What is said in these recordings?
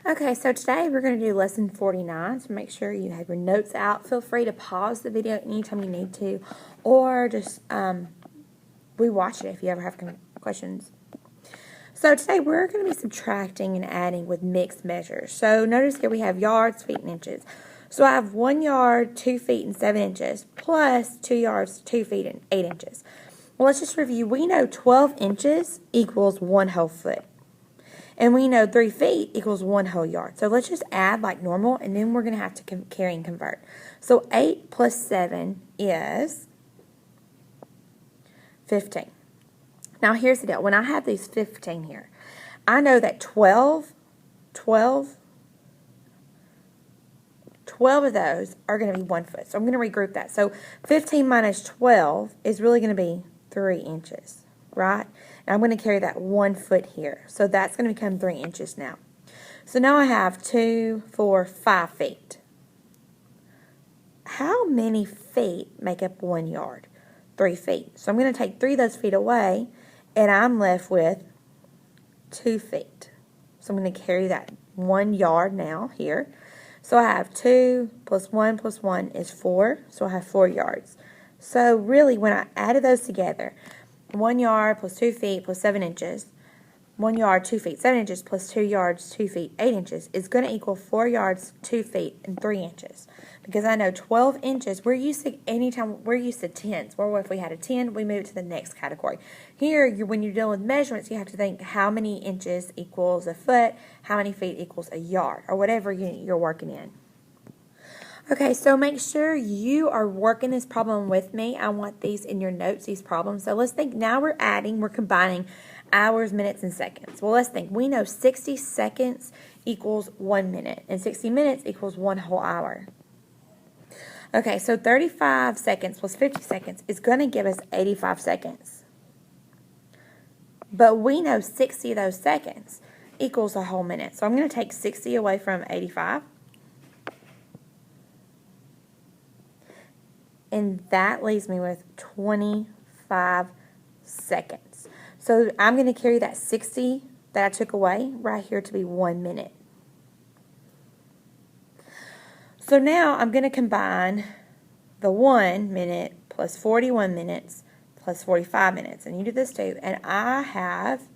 Okay, so today we're going to do lesson 49, so make sure you have your notes out. Feel free to pause the video anytime you need to, or just rewatch it if you ever have questions. So today we're going to be subtracting and adding with mixed measures. So notice here we have yards, feet, and inches. So I have 1 yard, 2 feet, and 7 inches, plus 2 yards, 2 feet, and 8 inches. Well, let's just review. We know 12 inches equals 1 whole foot. And we know 3 feet equals 1 whole yard. So let's just add like normal, and then we're going to have to carry and convert. So 8 plus 7 is 15. Now here's the deal. When I have these 15 here, I know that 12 of those are going to be 1 foot. So I'm going to regroup that. So 15 minus 12 is really going to be 3 inches, right? And I'm going to carry that 1 foot here. So that's going to become 3 inches now. So now I have 2, 4, 5 feet. How many feet make up 1 yard? 3 feet. So I'm going to take 3 of those feet away, and I'm left with 2 feet. So I'm going to carry that 1 yard now here. So I have 2 plus 1 is 4. So I have 4 yards. So really, when I added those together, 1 yard plus 2 feet plus 7 inches, 1 yard, 2 feet, 7 inches plus 2 yards, 2 feet, 8 inches is going to equal 4 yards, 2 feet, and 3 inches. Because I know 12 inches, we're used to tens. Where if we had a 10, we move to the next category. Here, when you're dealing with measurements, you have to think how many inches equals a foot, how many feet equals a yard, or whatever you're working in. Okay, so make sure you are working this problem with me. I want these in your notes, these problems. So let's think now we're combining hours, minutes, and seconds. Well, let's think. We know 60 seconds equals 1 minute, and 60 minutes equals 1 whole hour. Okay, so 35 seconds plus 50 seconds is going to give us 85 seconds. But we know 60 of those seconds equals a whole minute. So I'm going to take 60 away from 85. And that leaves me with 25 seconds. So I'm going to carry that 60 that I took away right here to be 1 minute. So now I'm going to combine the 1 minute plus 41 minutes plus 45 minutes. And you do this too. And I have,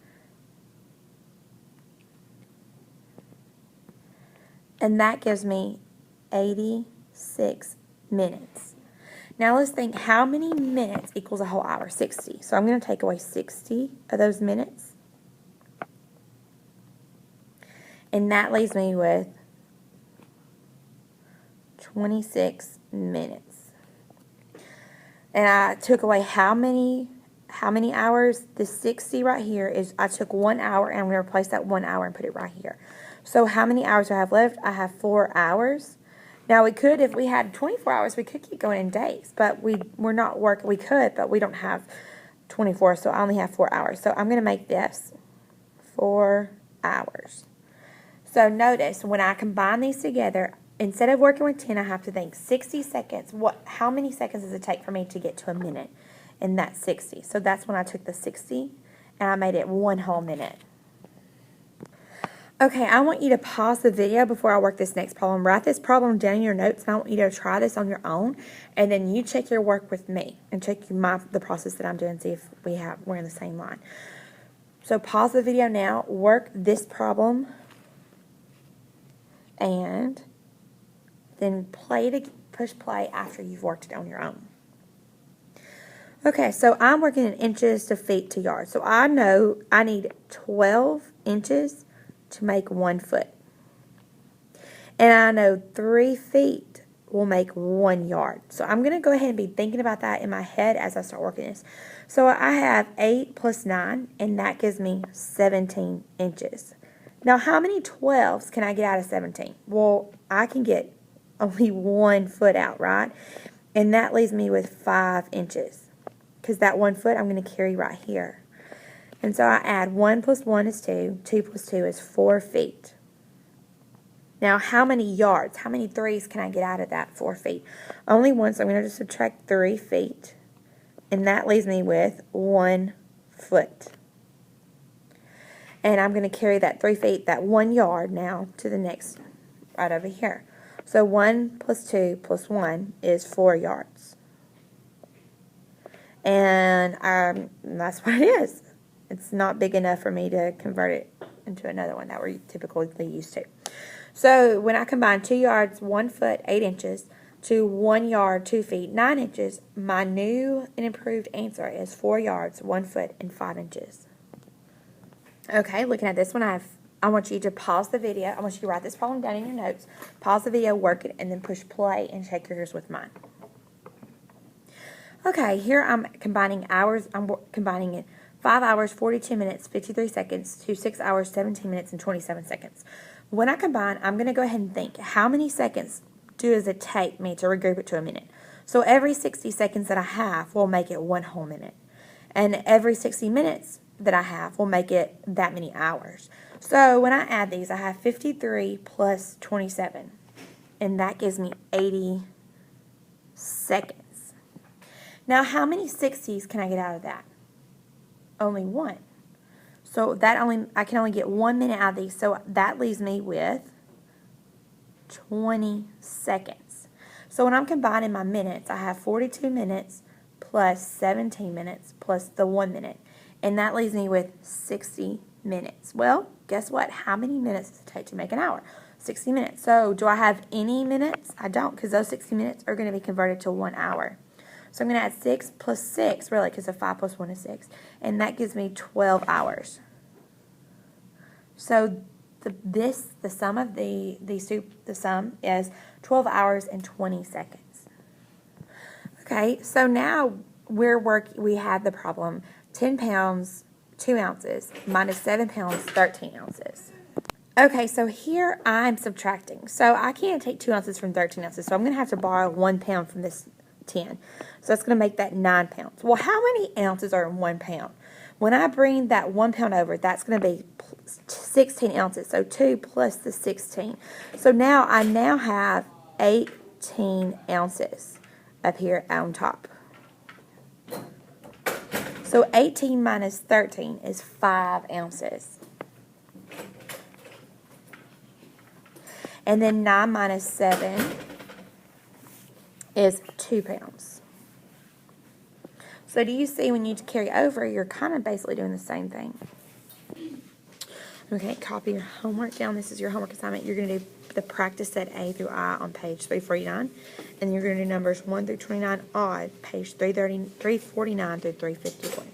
and that gives me 86 minutes. Now let's think how many minutes equals a whole hour, 60. So I'm going to take away 60 of those minutes. And that leaves me with 26 minutes. And I took away how many hours? The 60 right here is, I took 1 hour and I'm going to replace that 1 hour and put it right here. So how many hours do I have left? I have 4 hours. Now, we could, if we had 24 hours, we could keep going in days, but we're not working. We could, but we don't have 24, so I only have 4 hours. So I'm going to make this 4 hours. So notice, when I combine these together, instead of working with 10, I have to think 60 seconds. How many seconds does it take for me to get to a minute? And that's 60. So that's when I took the 60, and I made it 1 whole minute. Okay, I want you to pause the video before I work this next problem. Write this problem down in your notes, and I want you to try this on your own, and then you check your work with me and check the process that I'm doing, see if we're in the same line. So pause the video now, work this problem, and then push play after you've worked it on your own. Okay, so I'm working in inches to feet to yards. So I know I need 12 inches to make 1 foot. And I know 3 feet will make 1 yard. So I'm going to go ahead and be thinking about that in my head as I start working this. So I have 8 plus 9, and that gives me 17 inches. Now, how many 12s can I get out of 17? Well, I can get only 1 foot out, right? And that leaves me with 5 inches. Because that 1 foot I'm going to carry right here. And so I add 1 plus 1 is 2. 2 plus 2 is 4 feet. Now, how many yards, how many 3s can I get out of that 4 feet? Only 1, so I'm going to just subtract 3 feet. And that leaves me with 1 foot. And I'm going to carry that 3 feet, that 1 yard now to the next, right over here. So 1 plus 2 plus 1 is 4 yards. And that's what it is. It's not big enough for me to convert it into another one that we're typically used to. So when I combine 2 yards, 1 foot, 8 inches, to 1 yard, 2 feet, 9 inches, my new and improved answer is 4 yards, 1 foot, and 5 inches. Okay, looking at this one, I want you to pause the video. I want you to write this problem down in your notes, pause the video, work it, and then push play and check yours with mine. Okay, here I'm combining hours. I'm combining it 5 hours, 42 minutes, 53 seconds to 6 hours, 17 minutes, and 27 seconds. When I combine, I'm going to go ahead and think, how many seconds does it take me to regroup it to a minute? So every 60 seconds that I have will make it 1 whole minute. And every 60 minutes that I have will make it that many hours. So when I add these, I have 53 plus 27. And that gives me 80 seconds. Now, how many 60s can I get out of that? Only 1. So I can only get 1 minute out of these. So that leaves me with 20 seconds. So when I'm combining my minutes, I have 42 minutes plus 17 minutes plus the 1 minute. And that leaves me with 60 minutes. Well, guess what? How many minutes does it take to make an hour? 60 minutes. So do I have any minutes? I don't, because those 60 minutes are going to be converted to 1 hour. So I'm going to add 6 plus 6, really, because a 5 plus 1 is 6. And that gives me 12 hours. So the sum of the sum is 12 hours and 20 seconds. Okay, so now we have the problem 10 pounds, 2 ounces, minus 7 pounds, 13 ounces. Okay, so here I'm subtracting. So I can't take 2 ounces from 13 ounces, so I'm going to have to borrow 1 pound from this 10. So that's going to make that 9 pounds. Well, how many ounces are in 1 pound? When I bring that 1 pound over, that's going to be 16 ounces. So 2 plus the 16. So now I have 18 ounces up here on top. So 18 minus 13 is 5 ounces. And then 9 minus 7 is 2 pounds. So do you see when you carry over, you're kind of basically doing the same thing. Okay, copy your homework down. This is your homework assignment. You're going to do the practice set A through I on page 349. And you're going to do numbers 1 through 29 odd, page 349 through 351.